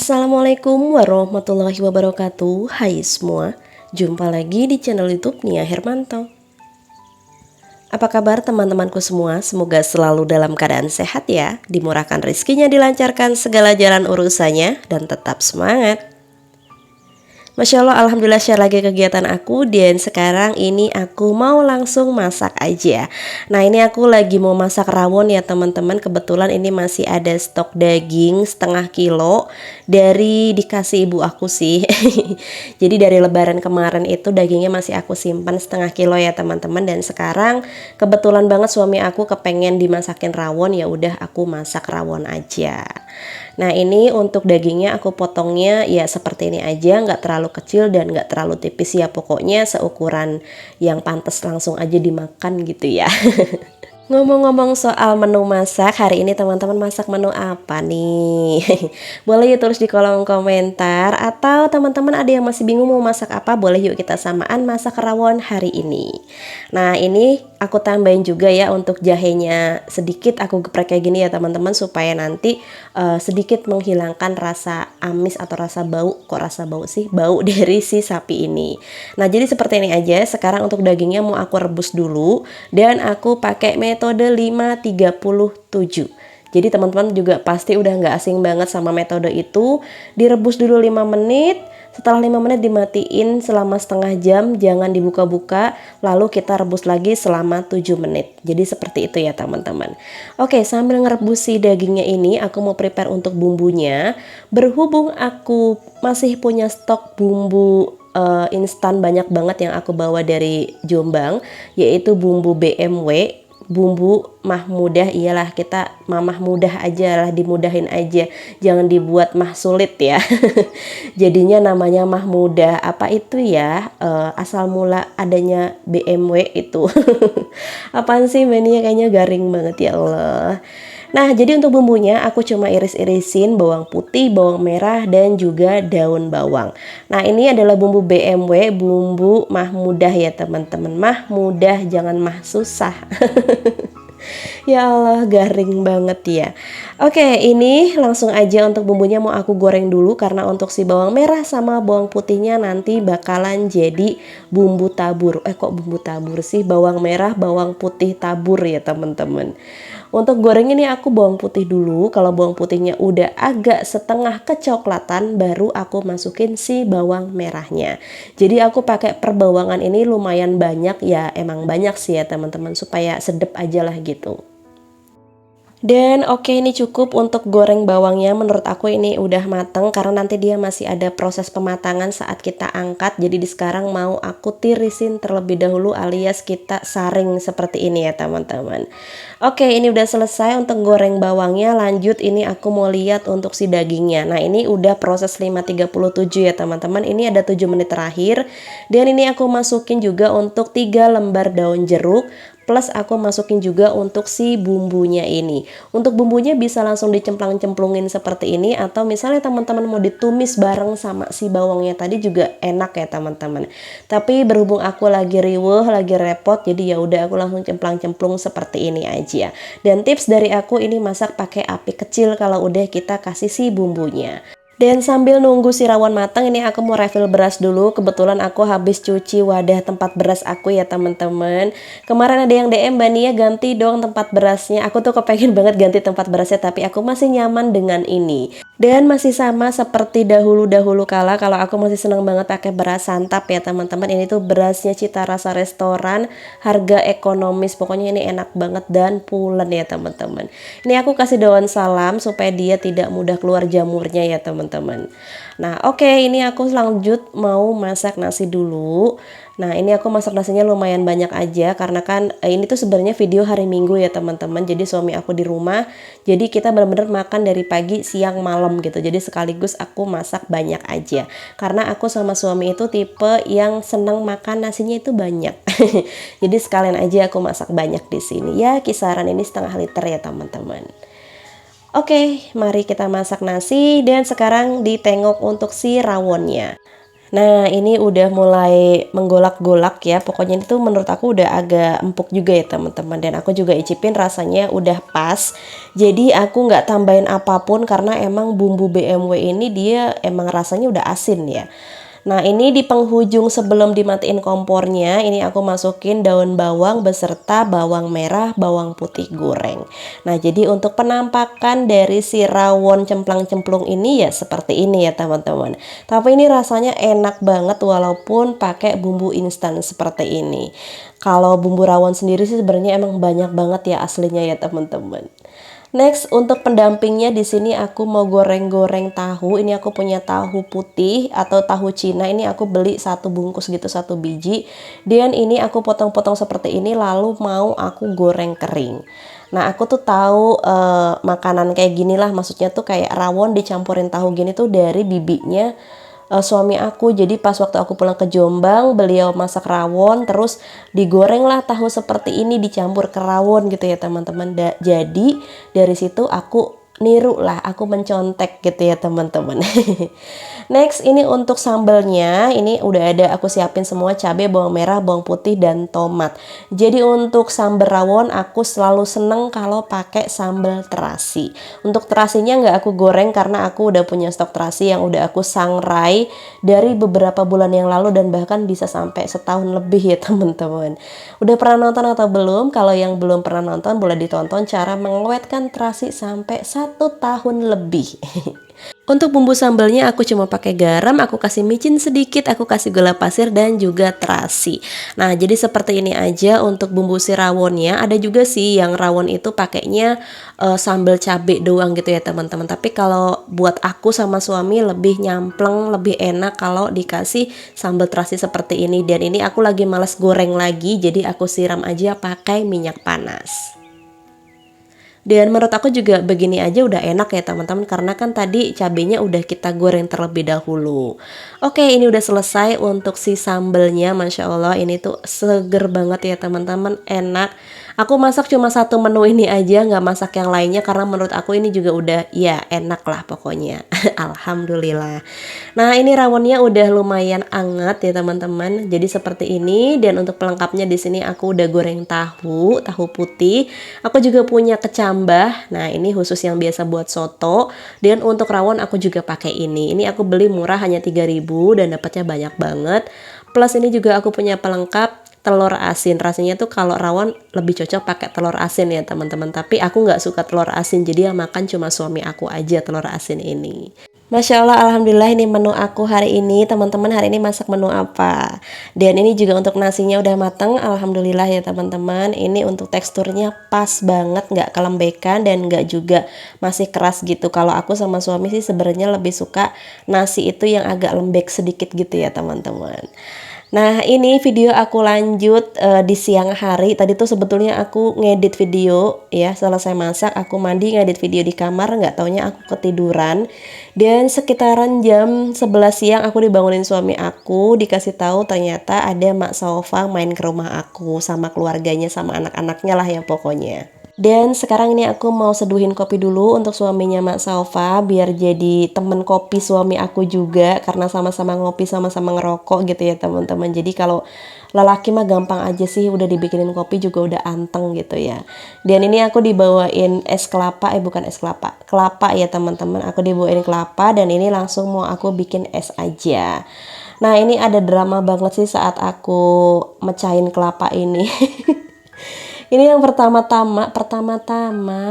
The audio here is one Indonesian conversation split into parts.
Assalamualaikum warahmatullahi wabarakatuh. Hai semua, jumpa lagi di channel YouTube Nia Hermanto. Apa kabar teman-temanku semua? Semoga selalu dalam keadaan sehat ya, dimurahkan rezekinya, dilancarkan segala jalan urusannya, dan tetap semangat. Masya Allah, Alhamdulillah share lagi kegiatan aku. Dan sekarang ini aku mau langsung masak aja. Nah, ini aku lagi mau masak rawon ya teman-teman. Kebetulan ini masih ada stok daging setengah kilo dari dikasih ibu aku sih. Jadi dari lebaran kemarin itu dagingnya masih aku simpan setengah kilo ya teman-teman. Dan sekarang kebetulan banget suami aku kepengen dimasakin rawon, ya udah aku masak rawon aja. Nah, ini untuk dagingnya aku potongnya ya seperti ini aja, nggak terlalu kecil dan nggak terlalu tipis ya, pokoknya seukuran yang pantas langsung aja dimakan gitu ya. Ngomong-ngomong soal menu masak, hari ini teman-teman masak menu apa nih? Boleh yuk tulis di kolom komentar, atau teman-teman ada yang masih bingung mau masak apa, boleh yuk kita samaan masak rawon hari ini. Nah, ini aku tambahin juga ya untuk jahenya sedikit, aku geprek kayak gini ya teman-teman, supaya nanti sedikit menghilangkan rasa amis atau rasa bau. Kok rasa bau sih? Bau dari si sapi ini. Nah, jadi seperti ini aja. Sekarang untuk dagingnya mau aku rebus dulu, dan aku pakai metode 5-37. Jadi teman-teman juga pasti udah nggak asing banget sama metode itu. Direbus dulu 5 menit. Setelah 5 menit dimatiin selama setengah jam, jangan dibuka-buka, lalu kita rebus lagi selama 7 menit. Jadi seperti itu ya teman-teman. Oke, sambil ngerebus si dagingnya ini, aku mau prepare untuk bumbunya. Berhubung aku masih punya stok bumbu instan banyak banget yang aku bawa dari Jombang, yaitu bumbu BMW, bumbu mah mudah. Iyalah, kita mamah mudah aja lah, dimudahin aja, jangan dibuat mah sulit ya. Jadinya namanya mah mudah. Apa itu ya? Asal mula adanya BMW itu. Apaan sih meninya, kayaknya garing banget ya Allah. Nah, jadi untuk bumbunya aku cuma iris-irisin bawang putih, bawang merah, dan juga daun bawang. Nah, ini adalah bumbu BMW, bumbu mah mudah ya teman-teman. Mah mudah, jangan mah susah. Ya Allah, garing banget ya. Oke, ini langsung aja untuk bumbunya mau aku goreng dulu, karena untuk si bawang merah sama bawang putihnya nanti bakalan jadi bumbu tabur. Kok bumbu tabur sih? Bawang merah, bawang putih tabur ya teman-teman. Untuk goreng ini aku bawang putih dulu. Kalau bawang putihnya udah agak setengah kecoklatan, baru aku masukin si bawang merahnya. Jadi aku pakai perbawangan ini lumayan banyak ya, emang banyak sih ya teman-teman, supaya sedep aja lah gitu. Dan oke, ini cukup untuk goreng bawangnya. Menurut aku ini udah mateng, karena nanti dia masih ada proses pematangan saat kita angkat. Jadi di sekarang mau aku tirisin terlebih dahulu, alias kita saring seperti ini ya teman-teman. Oke, ini udah selesai untuk goreng bawangnya. Lanjut, ini aku mau lihat untuk si dagingnya. Nah, ini udah proses 5:37 ya teman-teman. Ini ada 7 menit terakhir. Dan ini aku masukin juga untuk 3 lembar daun jeruk, plus aku masukin juga untuk si bumbunya ini. Untuk bumbunya bisa langsung dicemplang-cemplungin seperti ini, atau misalnya teman-teman mau ditumis bareng sama si bawangnya tadi juga enak ya teman-teman. Tapi berhubung aku lagi riweuh, lagi repot, jadi ya udah aku langsung cemplang-cemplung seperti ini aja. Dan tips dari aku, ini masak pakai api kecil kalau udah kita kasih si bumbunya. Dan sambil nunggu si rawon matang, ini aku mau refill beras dulu. Kebetulan aku habis cuci wadah tempat beras aku ya teman-teman. Kemarin ada yang DM, Mbak Nia ganti dong tempat berasnya. Aku tuh kepengen banget ganti tempat berasnya, tapi aku masih nyaman dengan ini. Dan masih sama seperti dahulu-dahulu kala, kalau aku masih seneng banget pakai beras santap ya teman-teman. Ini tuh berasnya cita rasa restoran, harga ekonomis. Pokoknya ini enak banget dan pulen ya teman-teman. Ini aku kasih daun salam supaya dia tidak mudah keluar jamurnya ya teman-teman. Nah, oke, ini aku lanjut mau masak nasi dulu. Nah, ini aku masak nasinya lumayan banyak aja, karena kan ini tuh sebenarnya video hari Minggu ya teman-teman. Jadi suami aku di rumah, jadi kita benar-benar makan dari pagi, siang, malam gitu. Jadi sekaligus aku masak banyak aja, karena aku sama suami itu tipe yang senang makan nasinya itu banyak. Jadi sekalian aja aku masak banyak di sini. Ya, kisaran ini setengah liter ya teman-teman. Oke, mari kita masak nasi, dan sekarang ditengok untuk si rawonnya. Nah, ini udah mulai menggolak-golak ya. Pokoknya itu menurut aku udah agak empuk juga ya teman-teman. Dan aku juga icipin rasanya udah pas. Jadi aku nggak tambahin apapun karena emang bumbu BMW ini dia emang rasanya udah asin ya. Nah, ini di penghujung sebelum dimatiin kompornya, ini aku masukin daun bawang beserta bawang merah, bawang putih goreng. Nah, jadi untuk penampakan dari si rawon cemplang-cemplung ini ya seperti ini ya teman-teman. Tapi ini rasanya enak banget walaupun pakai bumbu instan seperti ini. Kalau bumbu rawon sendiri sih sebenarnya emang banyak banget ya aslinya ya teman-teman. Next, untuk pendampingnya di sini aku mau goreng-goreng tahu. Ini aku punya tahu putih atau tahu Cina. Ini aku beli satu bungkus gitu, satu biji. Dan ini aku potong-potong seperti ini lalu mau aku goreng kering. Nah, aku tuh tahu makanan kayak gini lah, maksudnya tuh kayak rawon dicampurin tahu gini tuh dari bibinya suami aku. Jadi pas waktu aku pulang ke Jombang, beliau masak rawon terus digoreng lah tahu seperti ini dicampur ke rawon gitu ya teman-teman. Jadi dari situ aku niru lah, aku mencontek gitu ya teman-teman. Next, ini untuk sambalnya, ini udah ada aku siapin semua cabai, bawang merah, bawang putih, dan tomat. Jadi untuk sambal rawon aku selalu seneng kalau pakai sambal terasi. Untuk terasinya nggak aku goreng karena aku udah punya stok terasi yang udah aku sangrai dari beberapa bulan yang lalu dan bahkan bisa sampai setahun lebih ya teman-teman. Udah pernah nonton atau belum? Kalau yang belum pernah nonton boleh ditonton cara mengawetkan terasi sampai 1 tahun lebih. Untuk bumbu sambalnya aku cuma pakai garam, aku kasih micin sedikit, aku kasih gula pasir dan juga terasi. Nah, jadi seperti ini aja untuk bumbu si rawonnya. Ada juga sih yang rawon itu pakainya sambal cabai doang gitu ya teman-teman. Tapi kalau buat aku sama suami lebih nyampleng, lebih enak kalau dikasih sambal terasi seperti ini. Dan ini aku lagi males goreng lagi, jadi aku siram aja pakai minyak panas. Dan menurut aku juga begini aja udah enak ya teman-teman, karena kan tadi cabenya udah kita goreng terlebih dahulu. Oke, ini udah selesai untuk si sambelnya. Masya Allah ini tuh seger banget ya teman-teman, enak. Aku masak cuma satu menu ini aja, nggak masak yang lainnya karena menurut aku ini juga udah ya enak lah pokoknya. Alhamdulillah. Nah, ini rawonnya udah lumayan anget ya teman-teman. Jadi seperti ini. Dan untuk pelengkapnya di sini aku udah goreng tahu putih. Aku juga punya kecambah. Nah, ini khusus yang biasa buat soto. Dan untuk rawon aku juga pakai ini. Ini aku beli murah hanya 3.000 dan dapatnya banyak banget. Plus ini juga aku punya pelengkap telur asin. Rasanya tuh kalau rawon lebih cocok pakai telur asin ya teman-teman. Tapi aku nggak suka telur asin, jadi yang makan cuma suami aku aja telur asin ini. Masya Allah, Alhamdulillah ini menu aku hari ini. Teman-teman hari ini masak menu apa? Dan ini juga untuk nasinya udah mateng. Alhamdulillah ya teman-teman. Ini untuk teksturnya pas banget, nggak kelembekan dan nggak juga masih keras gitu. Kalau aku sama suami sih sebenarnya lebih suka nasi itu yang agak lembek sedikit gitu ya teman-teman. Nah, ini video aku lanjut di siang hari. Tadi tuh sebetulnya aku ngedit video ya, selesai masak aku mandi ngedit video di kamar, nggak taunya aku ketiduran. Dan sekitaran jam 11 siang aku dibangunin suami aku, dikasih tahu ternyata ada Mak Saufa main ke rumah aku sama keluarganya sama anak-anaknya lah ya pokoknya. Dan sekarang ini aku mau seduhin kopi dulu untuk suaminya Mak Saufa biar jadi temen kopi suami aku juga karena sama-sama ngopi sama-sama ngerokok gitu ya teman-teman. Jadi kalau lelaki mah gampang aja sih, udah dibikinin kopi juga udah anteng gitu ya. Dan ini aku dibawain es kelapa, bukan es kelapa, kelapa ya teman-teman. Aku dibawain kelapa dan ini langsung mau aku bikin es aja. Nah, ini ada drama banget sih saat aku mecahin kelapa ini. Ini yang pertama-tama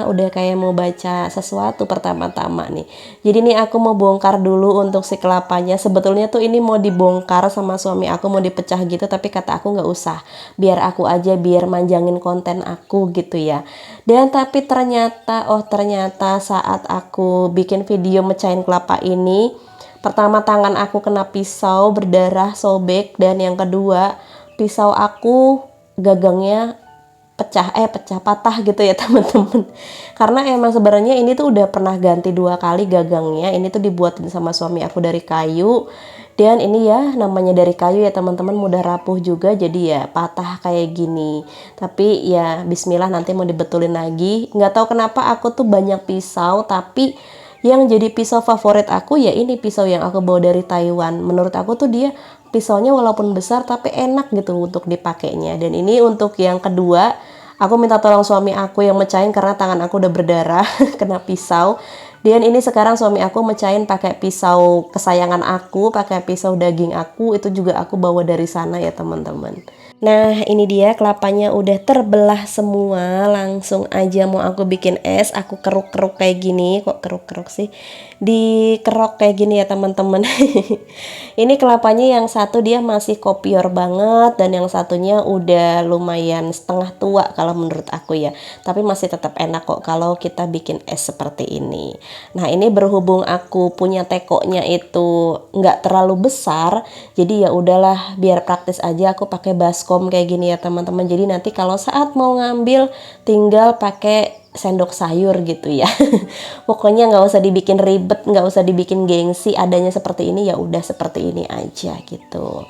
udah kayak mau baca sesuatu pertama-tama nih. Jadi nih aku mau bongkar dulu untuk si kelapanya. Sebetulnya tuh ini mau dibongkar sama suami aku, mau dipecah gitu, tapi kata aku nggak usah. Biar aku aja, biar manjangin konten aku gitu ya. Dan tapi ternyata saat aku bikin video mecahin kelapa ini, pertama tangan aku kena pisau, berdarah, sobek, dan yang kedua pisau aku gagangnya pecah patah gitu ya teman-teman. Karena emang sebenarnya ini tuh udah pernah ganti 2 kali gagangnya. Ini tuh dibuatin sama suami aku dari kayu. Dan ini ya namanya dari kayu ya teman-teman, mudah rapuh juga, jadi ya patah kayak gini. Tapi ya bismillah nanti mau dibetulin lagi. Nggak tahu kenapa aku tuh banyak pisau tapi yang jadi pisau favorit aku ya ini pisau yang aku bawa dari Taiwan. Menurut aku tuh dia pisaunya walaupun besar tapi enak gitu untuk dipakainya. Dan ini untuk yang kedua, aku minta tolong suami aku yang mecahin karena tangan aku udah berdarah kena pisau. Dan ini sekarang suami aku mecahin pakai pisau kesayangan aku, pakai pisau daging aku, itu juga aku bawa dari sana ya teman-teman. Nah ini dia kelapanya udah terbelah semua, langsung aja mau aku bikin es, aku keruk-keruk kayak gini, kok keruk-keruk sih, dikerok kayak gini ya teman-teman. Ini kelapanya yang satu dia masih kopior banget dan yang satunya udah lumayan setengah tua kalau menurut aku ya, tapi masih tetap enak kok kalau kita bikin es seperti ini. Nah ini berhubung aku punya tekonya itu nggak terlalu besar, jadi ya udahlah biar praktis aja aku pakai baskom kayak gini ya teman-teman. Jadi nanti kalau saat mau ngambil tinggal pakai sendok sayur gitu ya. Pokoknya nggak usah dibikin ribet, nggak usah dibikin gengsi, adanya seperti ini ya udah seperti ini aja gitu.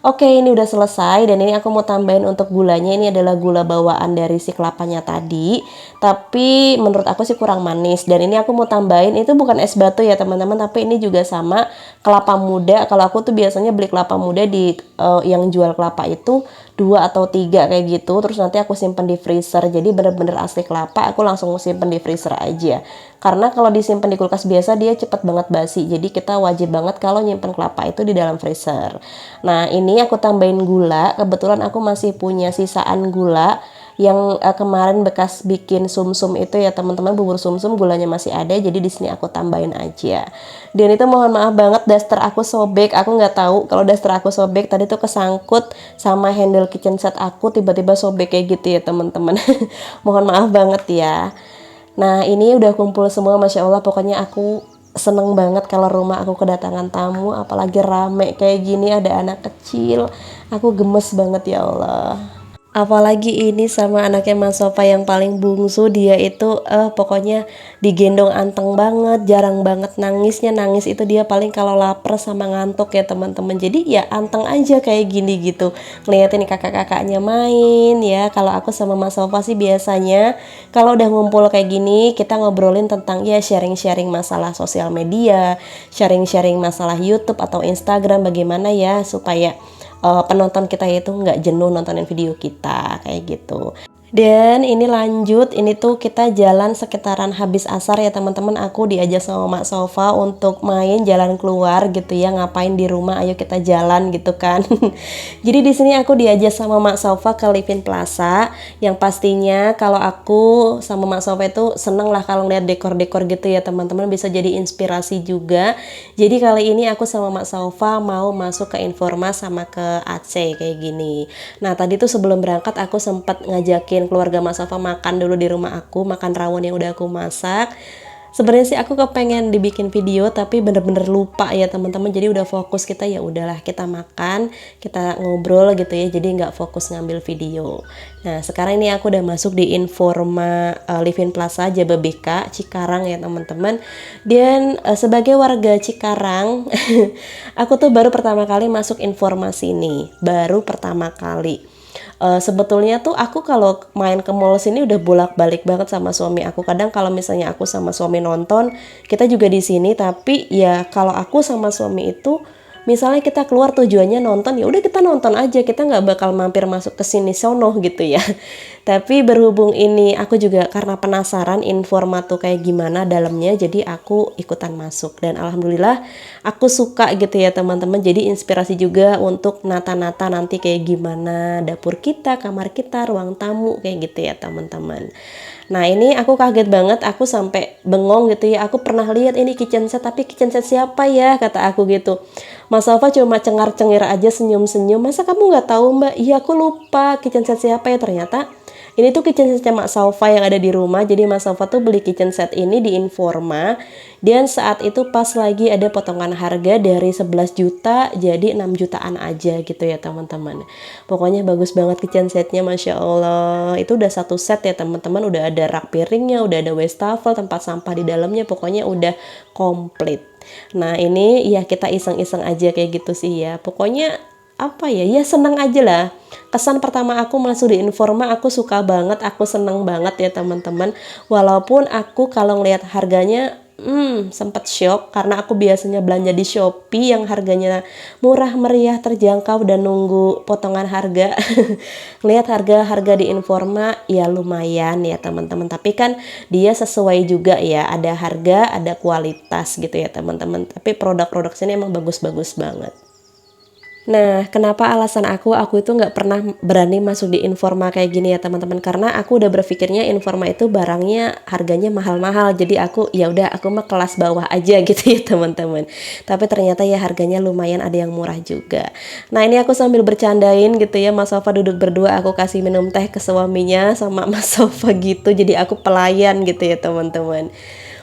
Oke, ini udah selesai dan ini aku mau tambahin untuk gulanya. Ini adalah gula bawaan dari si kelapanya tadi, tapi menurut aku sih kurang manis. Dan ini aku mau tambahin, itu bukan es batu ya teman-teman, tapi ini juga sama kelapa muda. Kalau aku tuh biasanya beli kelapa muda di yang jual kelapa itu 2 atau 3 kayak gitu, terus nanti aku simpen di freezer. Jadi bener-bener asli kelapa, aku langsung simpen di freezer aja. Karena kalau disimpan di kulkas biasa dia cepet banget basi. Jadi kita wajib banget kalau nyimpen kelapa itu di dalam freezer. Nah ini aku tambahin gula. Kebetulan aku masih punya sisaan gula yang kemarin bekas bikin sumsum itu ya teman-teman, bubur sumsum gulanya masih ada, jadi di sini aku tambahin aja. Dan itu mohon maaf banget daster aku sobek, aku nggak tahu kalau daster aku sobek tadi tuh kesangkut sama handle kitchen set aku, tiba-tiba sobek kayak gitu ya teman-teman. Mohon maaf banget ya. Nah ini udah kumpul semua, Masya Allah, pokoknya aku seneng banget kalau rumah aku kedatangan tamu, apalagi rame kayak gini, ada anak kecil, aku gemes banget ya Allah. Apalagi ini sama anaknya Mas Sofa yang paling bungsu, dia itu pokoknya digendong anteng banget, jarang banget nangisnya. Nangis itu dia paling kalau lapar sama ngantuk ya teman-teman. Jadi ya anteng aja kayak gini gitu, ngeliatin kakak-kakaknya main ya. Kalau aku sama Mas Sofa sih biasanya kalau udah ngumpul kayak gini kita ngobrolin tentang ya sharing-sharing masalah sosial media, sharing-sharing masalah YouTube atau Instagram, bagaimana ya supaya penonton kita itu nggak jenuh nontonin video kita kayak gitu. Dan ini lanjut, ini tuh kita jalan sekitaran habis asar ya teman-teman. Aku diajak sama Mak Sofa untuk main jalan keluar gitu ya, ngapain di rumah, ayo kita jalan gitu kan. Jadi di sini aku diajak sama Mak Sofa ke Livin Plaza, yang pastinya kalau aku sama Mak Sofa itu seneng lah kalau lihat dekor-dekor gitu ya teman-teman, bisa jadi inspirasi juga. Jadi kali ini aku sama Mak Sofa mau masuk ke Informa sama ke AC kayak gini. Nah tadi tuh sebelum berangkat aku sempat ngajakin keluarga Mas Safa makan dulu di rumah aku, makan rawon yang udah aku masak. Sebenarnya sih aku kepengen dibikin video tapi bener-bener lupa ya teman-teman. Jadi udah fokus kita ya udahlah kita makan, kita ngobrol gitu ya. Jadi nggak fokus ngambil video. Nah sekarang ini aku udah masuk di Informa Livin Plaza Jababeka Cikarang ya teman-teman. Dan sebagai warga Cikarang, aku tuh baru pertama kali masuk informasi ini, baru pertama kali. Sebetulnya tuh aku kalau main ke mall sini udah bolak-balik banget sama suami aku. Kadang kalau misalnya aku sama suami nonton, kita juga di sini. Tapi ya kalau aku sama suami itu, misalnya kita keluar tujuannya nonton, ya udah kita nonton aja, kita nggak bakal mampir masuk ke sini sono gitu ya. Tapi berhubung ini aku juga karena penasaran informat tuh kayak gimana dalamnya, jadi aku ikutan masuk dan alhamdulillah aku suka gitu ya teman-teman. Jadi inspirasi juga untuk nata-nata nanti kayak gimana dapur kita, kamar kita, ruang tamu kayak gitu ya teman-teman. Nah ini aku kaget banget, aku sampai bengong gitu ya. Aku pernah lihat ini kitchen set, tapi kitchen set siapa ya, kata aku gitu. Mas Alfa cuma cengar-cengir aja, senyum-senyum. Masa kamu nggak tahu Mbak? Iya aku lupa kitchen set siapa ya. Ternyata ini tuh kitchen setnya Mak Salva yang ada di rumah. Jadi Mas Salva tuh beli kitchen set ini di Informa. Dan saat itu pas lagi ada potongan harga dari 11 juta jadi 6 jutaan aja gitu ya teman-teman. Pokoknya bagus banget kitchen setnya, Masya Allah. Itu udah satu set ya teman-teman. Udah ada rak piringnya, udah ada wastafel, tempat sampah di dalamnya. Pokoknya udah komplit. Nah ini ya kita iseng-iseng aja kayak gitu sih ya. Pokoknya apa ya, ya seneng aja lah. Kesan pertama aku masuk di Informa, aku suka banget, aku seneng banget ya teman-teman. Walaupun aku kalau ngelihat harganya sempat shock karena aku biasanya belanja di Shopee yang harganya murah meriah terjangkau dan nunggu potongan harga. Lihat harga-harga di Informa ya lumayan ya teman-teman, tapi kan dia sesuai juga ya, ada harga ada kualitas gitu ya teman-teman, tapi produk-produk sini emang bagus-bagus banget. Nah, kenapa alasan aku itu nggak pernah berani masuk di Informa kayak gini ya teman-teman, karena aku udah berpikirnya Informa itu barangnya harganya mahal-mahal, jadi aku ya udah aku mah kelas bawah aja gitu ya teman-teman. Tapi ternyata ya harganya lumayan, ada yang murah juga. Nah, ini aku sambil bercandain gitu ya, Mas Sofa duduk berdua, aku kasih minum teh ke suaminya sama Mas Sofa gitu, jadi aku pelayan gitu ya teman-teman.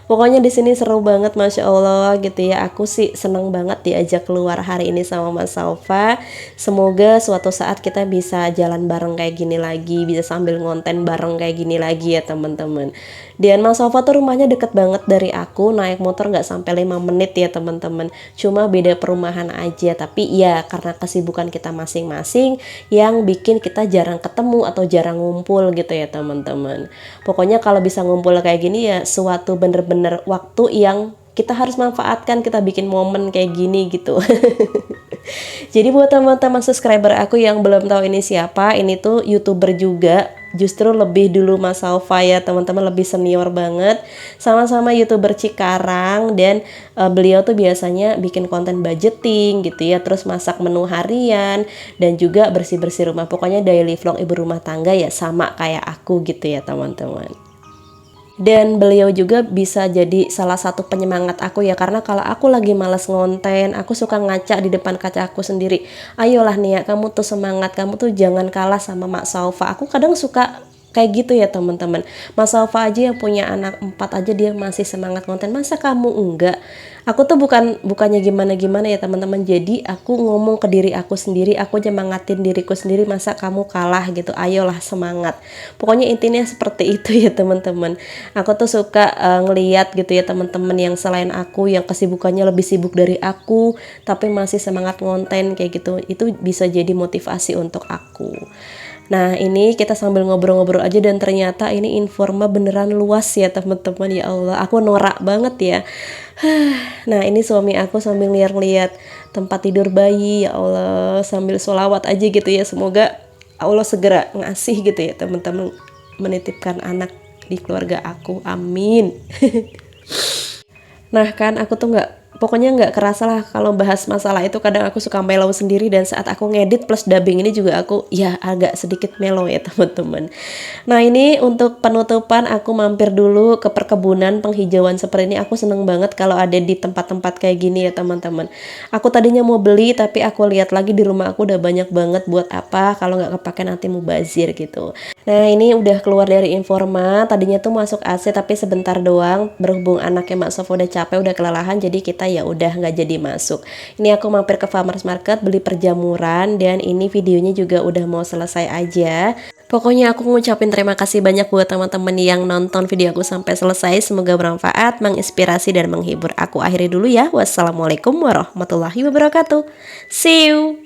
Pokoknya di sini seru banget, Masya Allah gitu ya. Aku sih seneng banget diajak keluar hari ini sama Mas Salva. Semoga suatu saat kita bisa jalan bareng kayak gini lagi, bisa sambil ngonten bareng kayak gini lagi ya teman-teman. Dan Mas Salva tuh rumahnya deket banget dari aku, naik motor nggak sampai 5 menit ya teman-teman. Cuma beda perumahan aja, tapi ya karena kesibukan kita masing-masing yang bikin kita jarang ketemu atau jarang ngumpul gitu ya teman-teman. Pokoknya kalau bisa ngumpul kayak gini ya suatu bener-bener waktu yang kita harus manfaatkan, kita bikin momen kayak gini gitu. Jadi buat teman-teman subscriber aku yang belum tahu ini siapa, ini tuh YouTuber juga, justru lebih dulu Mas Salva ya teman-teman, lebih senior banget, sama-sama YouTuber Cikarang. Dan beliau tuh biasanya bikin konten budgeting gitu ya, terus masak menu harian dan juga bersih-bersih rumah. Pokoknya daily vlog ibu rumah tangga ya, sama kayak aku gitu ya teman-teman. Dan beliau juga bisa jadi salah satu penyemangat aku ya, karena kalau aku lagi males ngonten, aku suka ngaca di depan kaca aku sendiri, ayolah Nia, kamu tuh semangat, kamu tuh jangan kalah sama Mak Salva. Aku kadang suka kayak gitu ya teman-teman. Mas Salva aja yang punya anak 4 aja dia masih semangat konten, masa kamu enggak? Aku tuh bukannya gimana-gimana ya teman-teman. Jadi aku ngomong ke diri aku sendiri, aku nyemangatin diriku sendiri, masa kamu kalah gitu, ayolah semangat. Pokoknya intinya seperti itu ya teman-teman. Aku tuh suka ngeliat gitu ya teman-teman yang selain aku, yang kesibukannya lebih sibuk dari aku tapi masih semangat ngonten kayak gitu. Itu bisa jadi motivasi untuk aku. Nah, ini kita sambil ngobrol-ngobrol aja dan ternyata ini Informa beneran luas ya teman-teman. Ya Allah, aku norak banget ya. Nah, ini suami aku sambil lihat-lihat tempat tidur bayi. Ya Allah, sambil sholawat aja gitu ya. Semoga Allah segera ngasih gitu ya teman-teman, menitipkan anak di keluarga aku. Amin. Nah kan aku tuh pokoknya nggak kerasa lah kalau bahas masalah itu, kadang aku suka mellow sendiri, dan saat aku ngedit plus dubbing ini juga aku ya agak sedikit mellow ya teman-teman. Nah ini untuk penutupan aku mampir dulu ke perkebunan penghijauan seperti ini. Aku seneng banget kalau ada di tempat-tempat kayak gini ya teman-teman. Aku tadinya mau beli tapi aku lihat lagi di rumah aku udah banyak banget, buat apa kalau nggak kepake nanti mubazir gitu. Nah ini udah keluar dari Informa, tadinya tuh masuk AC tapi sebentar doang, berhubung anaknya Mak Sof udah capek, udah kelelahan, jadi kita ya udah nggak jadi masuk. Ini aku mampir ke Farmers Market beli perjamuran, dan ini videonya juga udah mau selesai aja. Pokoknya aku ngucapin terima kasih banyak buat teman-teman yang nonton video aku sampai selesai. Semoga bermanfaat, menginspirasi, dan menghibur. Aku akhiri dulu ya. Wassalamualaikum warahmatullahi wabarakatuh. See you.